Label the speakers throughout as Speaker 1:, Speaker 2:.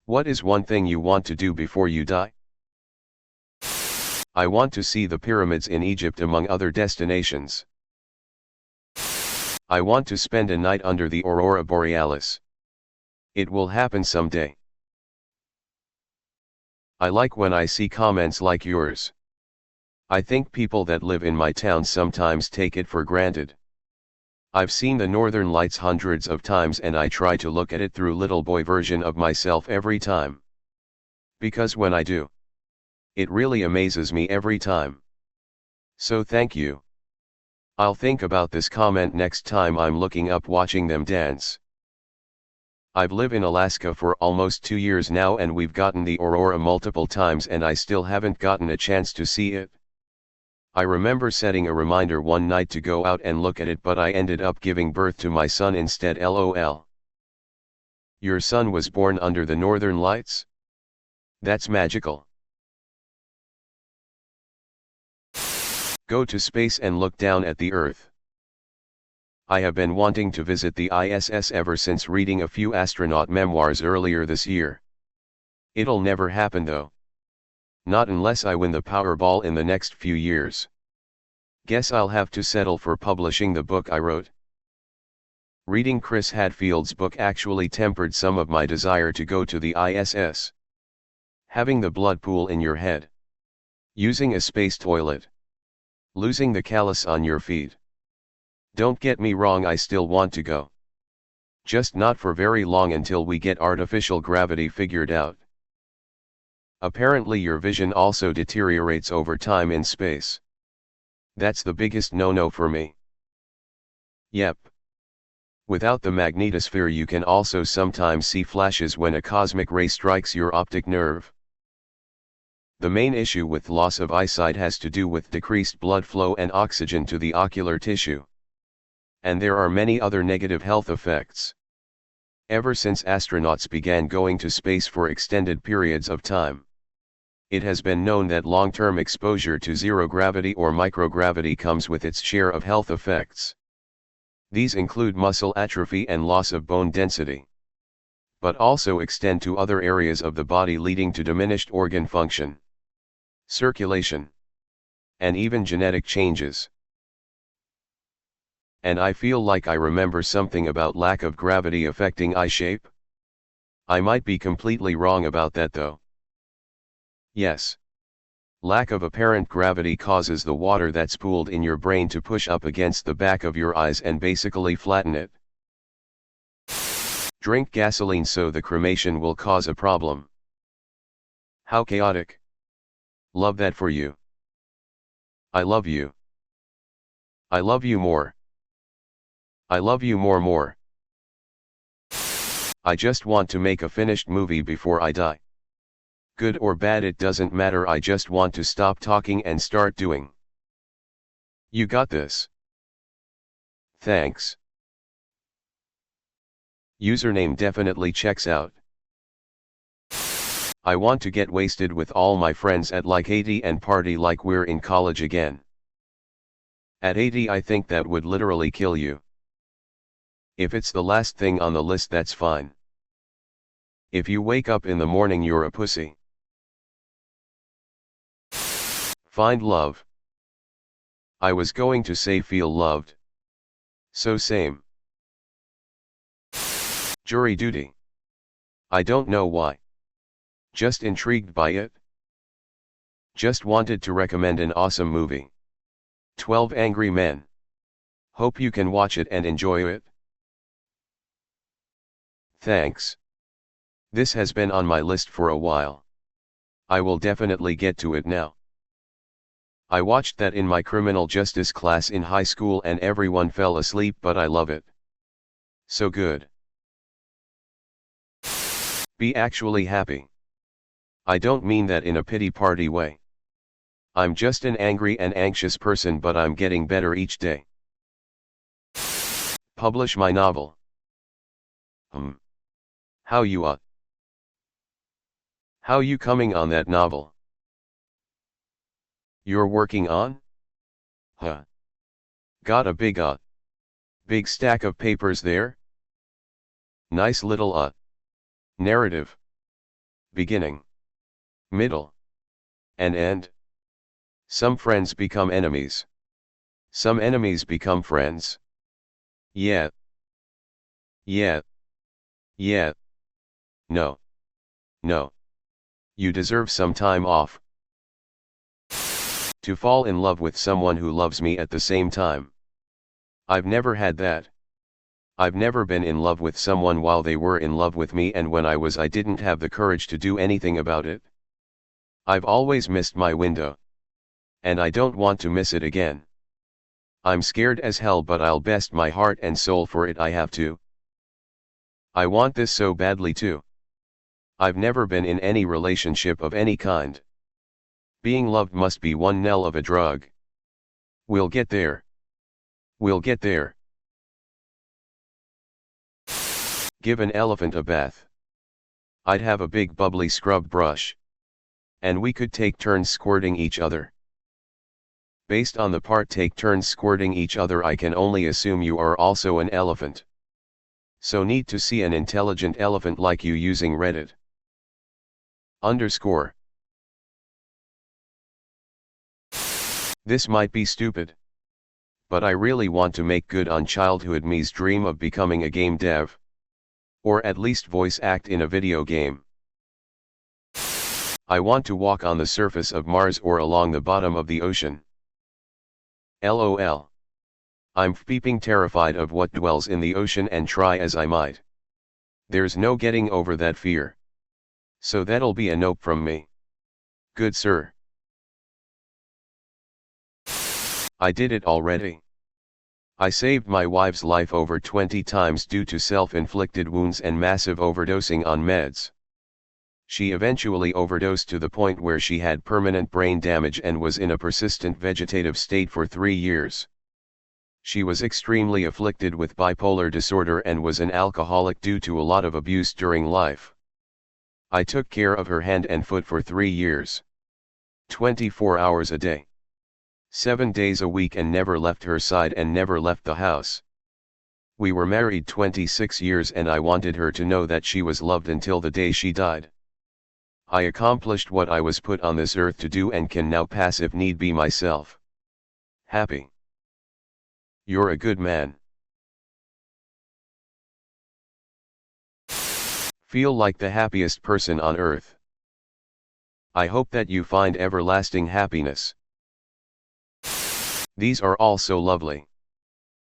Speaker 1: What is one thing you want to do before you die? I want to see the pyramids in Egypt among other destinations. I want to spend a night under the Aurora Borealis. It will happen someday. I like when I see comments like yours. I think people that live in my town sometimes take it for granted. I've seen the Northern Lights hundreds of times and I try to look at it through little boy version of myself every time. Because when I do, it really amazes me every time. So thank you. I'll think about this comment next time I'm looking up watching them dance. I've lived in Alaska for almost 2 years now and we've gotten the aurora multiple times and I still haven't gotten a chance to see it. I remember setting a reminder one night to go out and look at it, but I ended up giving birth to my son instead. LOL. Your son was born under the Northern Lights? That's magical. Go to space and look down at the Earth. I have been wanting to visit the ISS ever since reading a few astronaut memoirs earlier this year. It'll never happen though. Not unless I win the Powerball in the next few years. Guess I'll have to settle for publishing the book I wrote. Reading Chris Hadfield's book actually tempered some of my desire to go to the ISS. Having the blood pool in your head. Using a space toilet. Losing the callus on your feet. Don't get me wrong, I still want to go. Just not for very long until we get artificial gravity figured out. Apparently your vision also deteriorates over time in space. That's the biggest no-no for me. Yep. Without the magnetosphere you can also sometimes see flashes when a cosmic ray strikes your optic nerve. The main issue with loss of eyesight has to do with decreased blood flow and oxygen to the ocular tissue. And there are many other negative health effects. Ever since astronauts began going to space for extended periods of time, it has been known that long-term exposure to zero gravity or microgravity comes with its share of health effects. These include muscle atrophy and loss of bone density, but also extend to other areas of the body, leading to diminished organ function, circulation, and even genetic changes. And I feel like I remember something about lack of gravity affecting eye shape. I might be completely wrong about that though. Yes. Lack of apparent gravity causes the water that's pooled in your brain to push up against the back of your eyes and basically flatten it. Drink gasoline so the cremation will cause a problem. How chaotic. Love that for you. I love you. I love you more. I love you more. I just want to make a finished movie before I die. Good or bad, it doesn't matter, I just want to stop talking and start doing. You got this. Thanks. Username definitely checks out. I want to get wasted with all my friends at like 80 and party like we're in college again. At 80 I think that would literally kill you. If it's the last thing on the list, that's fine. If you wake up in the morning you're a pussy. Find love. I was going to say feel loved. So same. Jury duty. I don't know why. Just intrigued by it. Just wanted to recommend an awesome movie. 12 Angry Men. Hope you can watch it and enjoy it. Thanks. This has been on my list for a while. I will definitely get to it now. I watched that in my criminal justice class in high school and everyone fell asleep, but I love it. So good. Be actually happy. I don't mean that in a pity party way. I'm just an angry and anxious person, but I'm getting better each day. Publish my novel. How you coming on that novel? You're working on? Huh. Got a big stack of papers there? Nice little narrative. beginning, middle, and end. Some friends become enemies. Some enemies become friends. Yeah. Yeah. Yeah. No. No. You deserve some time off. To fall in love with someone who loves me at the same time. I've never had that. I've never been in love with someone while they were in love with me, and when I didn't have the courage to do anything about it. I've always missed my window. And I don't want to miss it again. I'm scared as hell, but I'll best my heart and soul for it. I have to. I want this so badly too. I've never been in any relationship of any kind. Being loved must be one hell of a drug. We'll get there. We'll get there. Give an elephant a bath. I'd have a big bubbly scrub brush. And we could take turns squirting each other. Based on the part take turns squirting each other, I can only assume you are also an elephant. So need to see an intelligent elephant like you using Reddit. _ This might be stupid. But I really want to make good on childhood me's dream of becoming a game dev. Or at least voice act in a video game. I want to walk on the surface of Mars or along the bottom of the ocean. LOL. I'm flipping terrified of what dwells in the ocean, and try as I might. There's no getting over that fear. So that'll be a nope from me. Good sir. I did it already. I saved my wife's life over 20 times due to self-inflicted wounds and massive overdosing on meds. She eventually overdosed to the point where she had permanent brain damage and was in a persistent vegetative state for 3 years. She was extremely afflicted with bipolar disorder and was an alcoholic due to a lot of abuse during life. I took care of her hand and foot for 3 years. 24 hours a day. 7 days a week, and never left her side and never left the house. We were married 26 years and I wanted her to know that she was loved until the day she died. I accomplished what I was put on this earth to do and can now pass if need be myself. Happy. You're a good man. Feel like the happiest person on earth. I hope that you find everlasting happiness. These are all so lovely.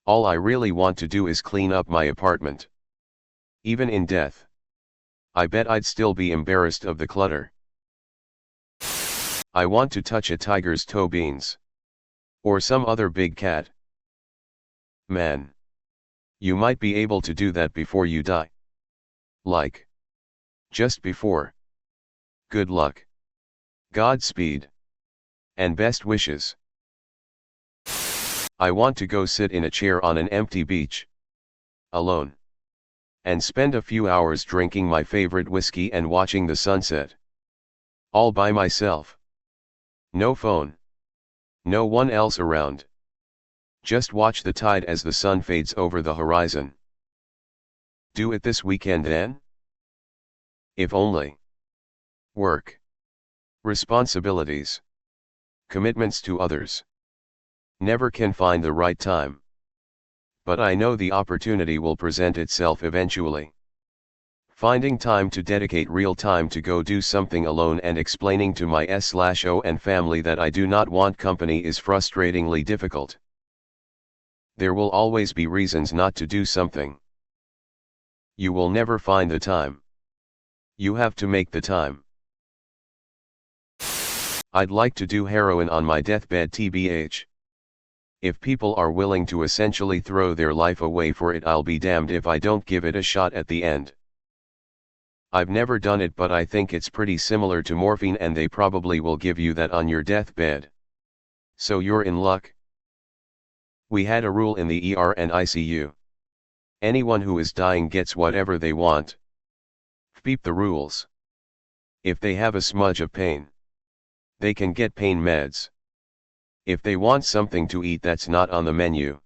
Speaker 1: All I really want to do is clean up my apartment. Even in death. I bet I'd still be embarrassed of the clutter. I want to touch a tiger's toe beans. Or some other big cat. Man. You might be able to do that before you die. Like. Just before. Good luck. Godspeed. And best wishes. I want to go sit in a chair on an empty beach. Alone. And spend a few hours drinking my favorite whiskey and watching the sunset. All by myself. No phone. No one else around. Just watch the tide as the sun fades over the horizon. Do it this weekend then? If only. Work. Responsibilities. Commitments to others. Never can find the right time. But I know the opportunity will present itself eventually. Finding time to dedicate real time to go do something alone and explaining to my S/O and family that I do not want company is frustratingly difficult. There will always be reasons not to do something. You will never find the time. You have to make the time. I'd like to do heroin on my deathbed tbh. If people are willing to essentially throw their life away for it, I'll be damned if I don't give it a shot at the end. I've never done it, but I think it's pretty similar to morphine and they probably will give you that on your deathbed. So you're in luck. We had a rule in the ER and ICU. Anyone who is dying gets whatever they want. Beep the rules. If they have a smudge of pain, they can get pain meds. If they want something to eat that's not on the menu,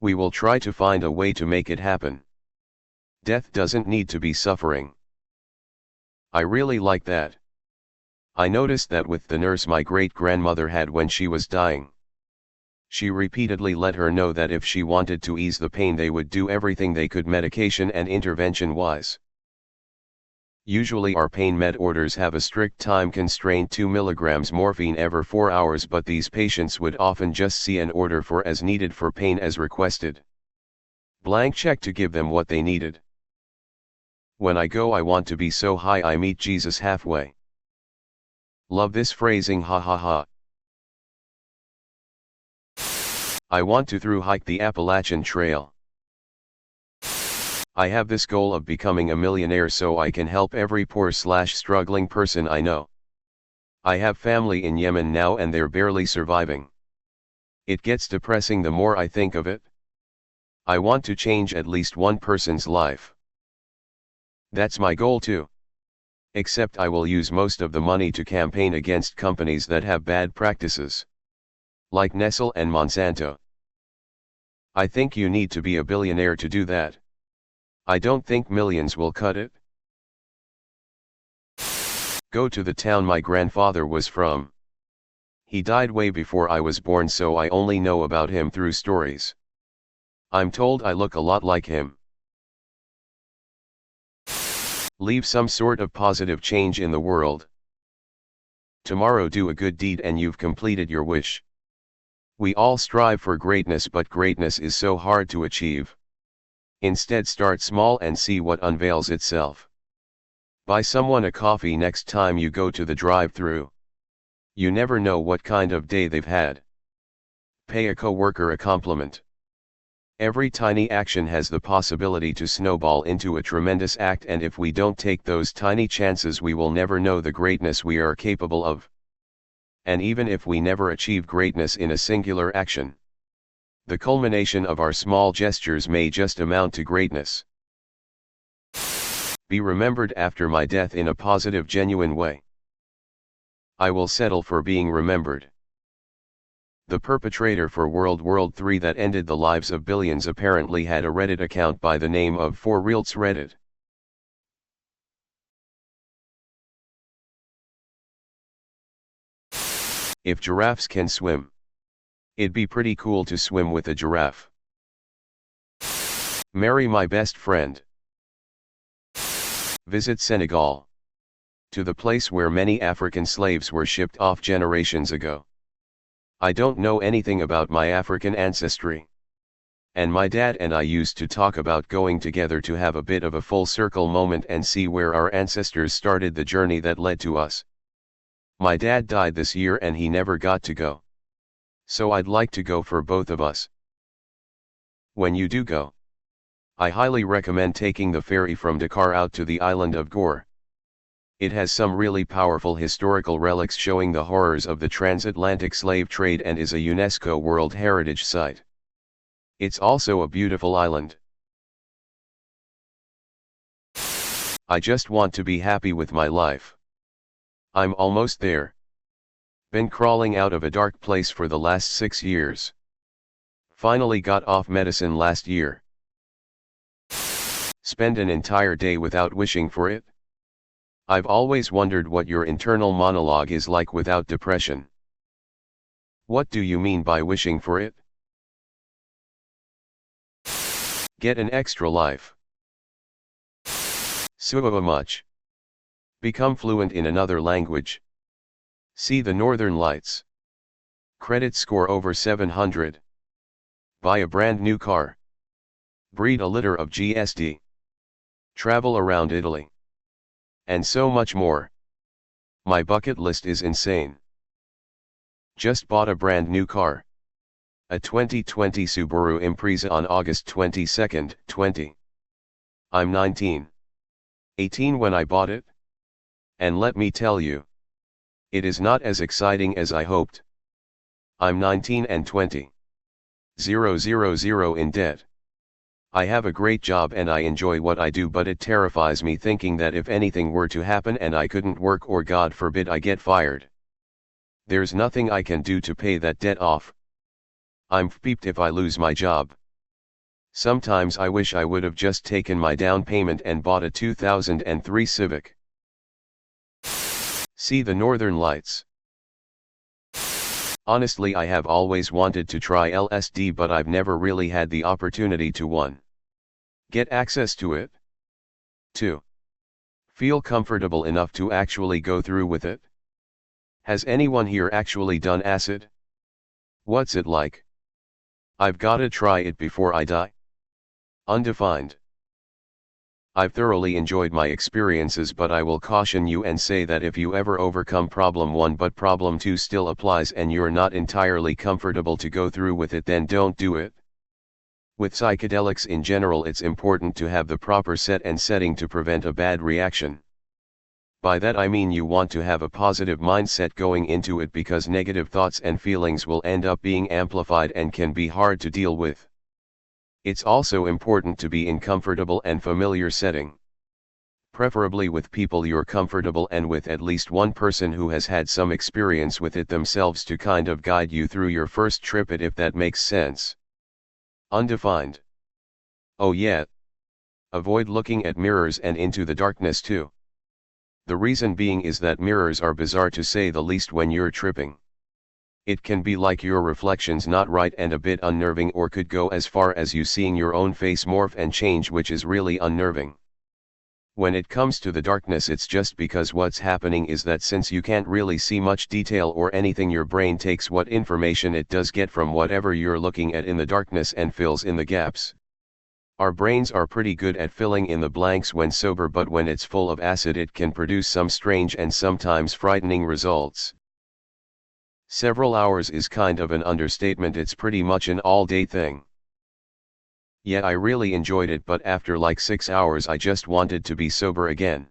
Speaker 1: we will try to find a way to make it happen. Death doesn't need to be suffering. I really like that. I noticed that with the nurse my great-grandmother had when she was dying. She repeatedly let her know that if she wanted to ease the pain they would do everything they could medication and intervention-wise. Usually our pain med orders have a strict time constraint 2 mg morphine every 4 hours, but these patients would often just see an order for as needed for pain as requested. Blank check to give them what they needed. When I go I want to be so high I meet Jesus halfway. Love this phrasing, ha ha ha. I want to through hike the Appalachian Trail. I have this goal of becoming a millionaire so I can help every poor/struggling person I know. I have family in Yemen now and they're barely surviving. It gets depressing the more I think of it. I want to change at least one person's life. That's my goal too. Except I will use most of the money to campaign against companies that have bad practices. Like Nestle and Monsanto. I think you need to be a billionaire to do that. I don't think millions will cut it. Go to the town my grandfather was from. He died way before I was born, so I only know about him through stories. I'm told I look a lot like him. Leave some sort of positive change in the world. Tomorrow do a good deed and you've completed your wish. We all strive for greatness, but greatness is so hard to achieve. Instead, start small and see what unveils itself. Buy someone a coffee next time you go to the drive-thru. You never know what kind of day they've had. Pay a coworker a compliment. Every tiny action has the possibility to snowball into a tremendous act, and if we don't take those tiny chances we will never know the greatness we are capable of. And even if we never achieve greatness in a singular action, the culmination of our small gestures may just amount to greatness. Be remembered after my death in a positive, genuine way. I will settle for being remembered. The perpetrator for World War III that ended the lives of billions apparently had a Reddit account by the name of For Real's Reddit. If giraffes can swim, it'd be pretty cool to swim with a giraffe. Marry my best friend. Visit Senegal. To the place where many African slaves were shipped off generations ago. I don't know anything about my African ancestry. And my dad and I used to talk about going together to have a bit of a full circle moment and see where our ancestors started the journey that led to us. My dad died this year and he never got to go. So I'd like to go for both of us. When you do go, I highly recommend taking the ferry from Dakar out to the island of Gore. It has some really powerful historical relics showing the horrors of the transatlantic slave trade and is a UNESCO World Heritage Site. It's also a beautiful island. I just want to be happy with my life. I'm almost there. Been crawling out of a dark place for the last 6 years. Finally got off medicine last year. Spend an entire day without wishing for it? I've always wondered what your internal monologue is like without depression. What do you mean by wishing for it? Get an extra life. So much. Become fluent in another language. See the Northern Lights. Credit score over 700. Buy a brand new car. Breed a litter of GSD. Travel around Italy. And so much more. My bucket list is insane. Just bought a brand new car. A 2020 Subaru Impreza on August 22, 20. I'm 19. 18 when I bought it. And let me tell you, it is not as exciting as I hoped. I'm 19 and 20. 000 in debt. I have a great job and I enjoy what I do, but it terrifies me thinking that if anything were to happen and I couldn't work, or God forbid I get fired, there's nothing I can do to pay that debt off. I'm peeped if I lose my job. Sometimes I wish I would have just taken my down payment and bought a 2003 Civic. See the Northern Lights. Honestly, I have always wanted to try LSD, but I've never really had the opportunity to 1. Get access to it. 2. Feel comfortable enough to actually go through with it. Has anyone here actually done acid? What's it like? I've gotta try it before I die. Undefined. I've thoroughly enjoyed my experiences, but I will caution you and say that if you ever overcome problem 1 but problem 2 still applies and you're not entirely comfortable to go through with it, then don't do it. With psychedelics in general, it's important to have the proper set and setting to prevent a bad reaction. By that I mean you want to have a positive mindset going into it, because negative thoughts and feelings will end up being amplified and can be hard to deal with. It's also important to be in comfortable and familiar setting. Preferably with people you're comfortable and with at least one person who has had some experience with it themselves to kind of guide you through your first trip, if that makes sense. Undefined. Oh yeah. Avoid looking at mirrors and into the darkness too. The reason being is that mirrors are bizarre to say the least when you're tripping. It can be like your reflection's not right and a bit unnerving, or could go as far as you seeing your own face morph and change, which is really unnerving. When it comes to the darkness, it's just because what's happening is that since you can't really see much detail or anything, your brain takes what information it does get from whatever you're looking at in the darkness and fills in the gaps. Our brains are pretty good at filling in the blanks when sober, but when it's full of acid it can produce some strange and sometimes frightening results. Several hours is kind of an understatement. It's pretty much an all-day thing. Yeah, I really enjoyed it, but after like 6 hours I just wanted to be sober again.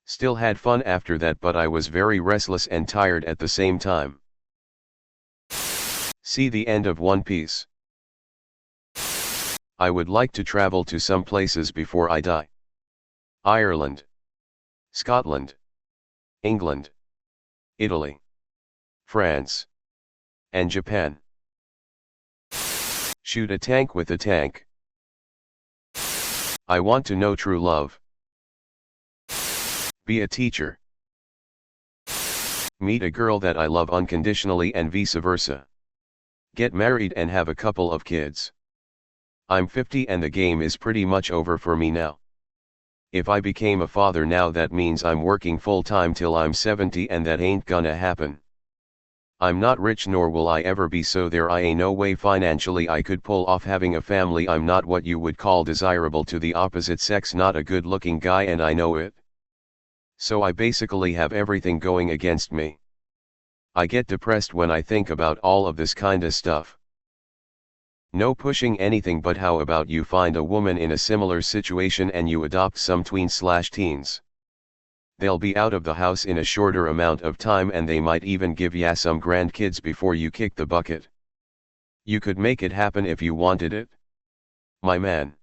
Speaker 1: Still had fun after that, but I was very restless and tired at the same time. See the end of One Piece. I would like to travel to some places before I die. Ireland, Scotland, England, Italy, France, and Japan. Shoot a tank with a tank. I want to know true love. Be a teacher. Meet a girl that I love unconditionally and vice versa. Get married and have a couple of kids. I'm 50 and the game is pretty much over for me now. If I became a father now, that means I'm working full-time till I'm 70, and that ain't gonna happen. I'm not rich, nor will I ever be, so there ain't no way financially I could pull off having a family. I'm not what you would call desirable to the opposite sex, not a good-looking guy, and I know it. So I basically have everything going against me. I get depressed when I think about all of this kinda stuff. No pushing anything, but how about you find a woman in a similar situation and you adopt some tweens/teens? They'll be out of the house in a shorter amount of time, and they might even give ya some grandkids before you kick the bucket. You could make it happen if you wanted it, my man.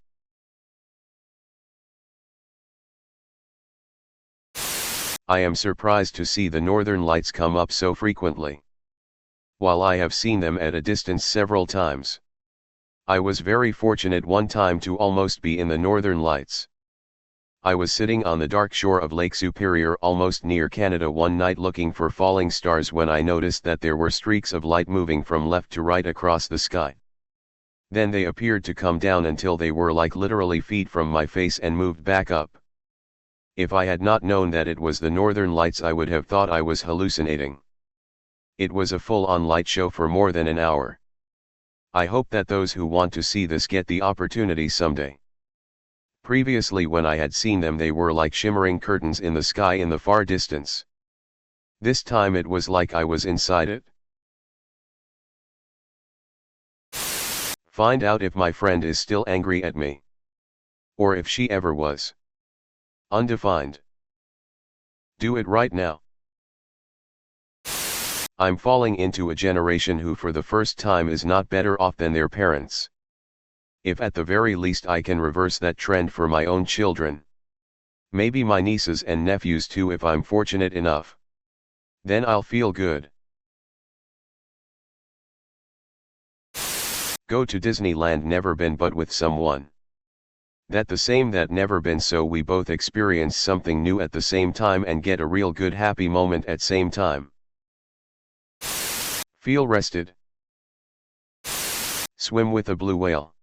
Speaker 1: I am surprised to see the Northern Lights come up so frequently. While I have seen them at a distance several times, I was very fortunate one time to almost be in the Northern Lights. I was sitting on the dark shore of Lake Superior, almost near Canada, one night looking for falling stars, when I noticed that there were streaks of light moving from left to right across the sky. Then they appeared to come down until they were like literally feet from my face and moved back up. If I had not known that it was the Northern Lights, I would have thought I was hallucinating. It was a full-on light show for more than an hour. I hope that those who want to see this get the opportunity someday. Previously, when I had seen them, they were like shimmering curtains in the sky in the far distance. This time it was like I was inside it. Find out if my friend is still angry at me. Or if she ever was. Undefined. Do it right now. I'm falling into a generation who for the first time is not better off than their parents. If at the very least I can reverse that trend for my own children, maybe my nieces and nephews too if I'm fortunate enough, then I'll feel good. Go to Disneyland, never been, but with someone. That the same that never been, so we both experience something new at the same time and get a real good happy moment at same time. Feel rested. Swim with a blue whale.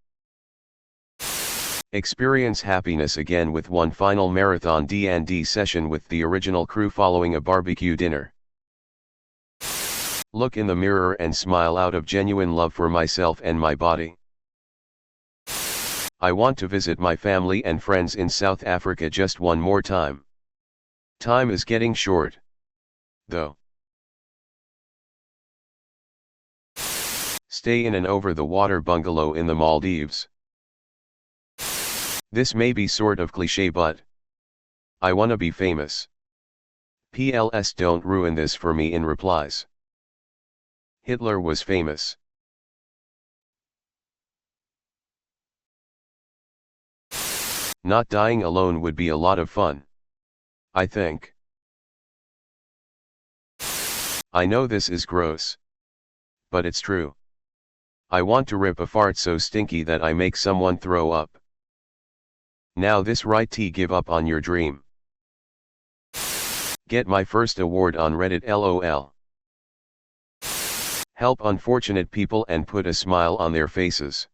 Speaker 1: Experience happiness again with one final marathon D&D session with the original crew following a barbecue dinner. Look in the mirror and smile out of genuine love for myself and my body. I want to visit my family and friends in South Africa just one more time. Time is getting short, though. Stay in an over-the-water bungalow in the Maldives. This may be sort of cliché, but I wanna be famous. PLS, don't ruin this for me in replies. Hitler was famous. Not dying alone would be a lot of fun, I think. I know this is gross, but it's true. I want to rip a fart so stinky that I make someone throw up. Now this right, give up on your dream. Get my first award on Reddit, LOL. Help unfortunate people and put a smile on their faces.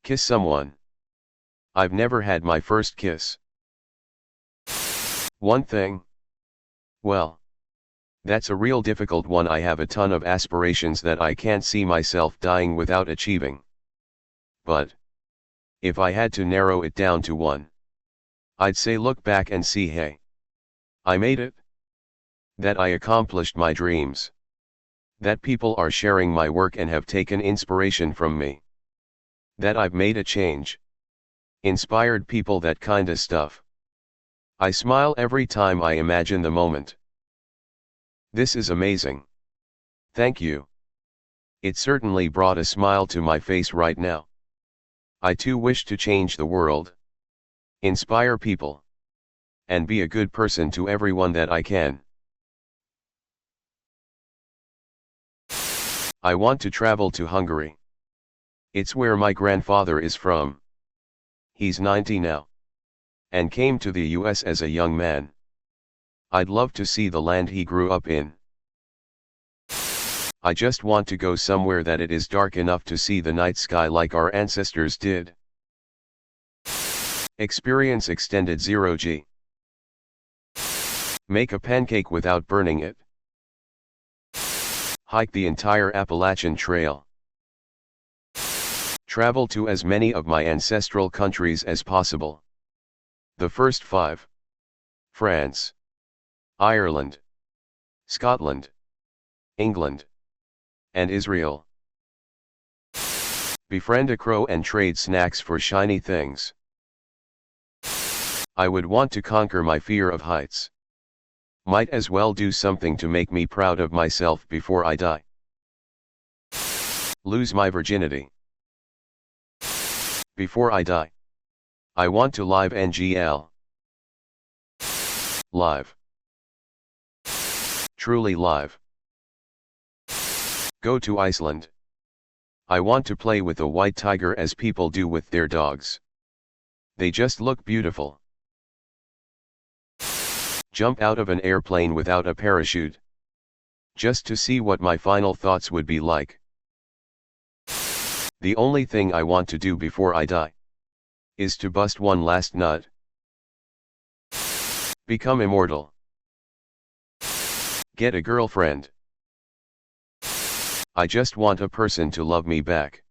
Speaker 1: Kiss someone. I've never had my first kiss. One thing? Well, that's a real difficult one. I have a ton of aspirations that I can't see myself dying without achieving. But if I had to narrow it down to one, I'd say look back and see, hey, I made it. That I accomplished my dreams. That people are sharing my work and have taken inspiration from me. That I've made a change. Inspired people, that kinda stuff. I smile every time I imagine the moment. This is amazing. Thank you. It certainly brought a smile to my face right now. I too wish to change the world. Inspire people. And be a good person to everyone that I can. I want to travel to Hungary. It's where my grandfather is from. He's 90 now. And came to the US as a young man. I'd love to see the land he grew up in. I just want to go somewhere that it is dark enough to see the night sky like our ancestors did. Experience extended 0G. Make a pancake without burning it. Hike the entire Appalachian Trail. Travel to as many of my ancestral countries as possible. The first 5. France, Ireland, Scotland, England, and Israel. Befriend a crow and trade snacks for shiny things. I would want to conquer my fear of heights. Might as well do something to make me proud of myself before I die. Lose my virginity. Before I die. I want to live NGL. Live. Truly live. Go to Iceland. I want to play with a white tiger as people do with their dogs. They just look beautiful. Jump out of an airplane without a parachute. Just to see what my final thoughts would be like. The only thing I want to do before I die is to bust one last nut. Become immortal. Get a girlfriend. I just want a person to love me back.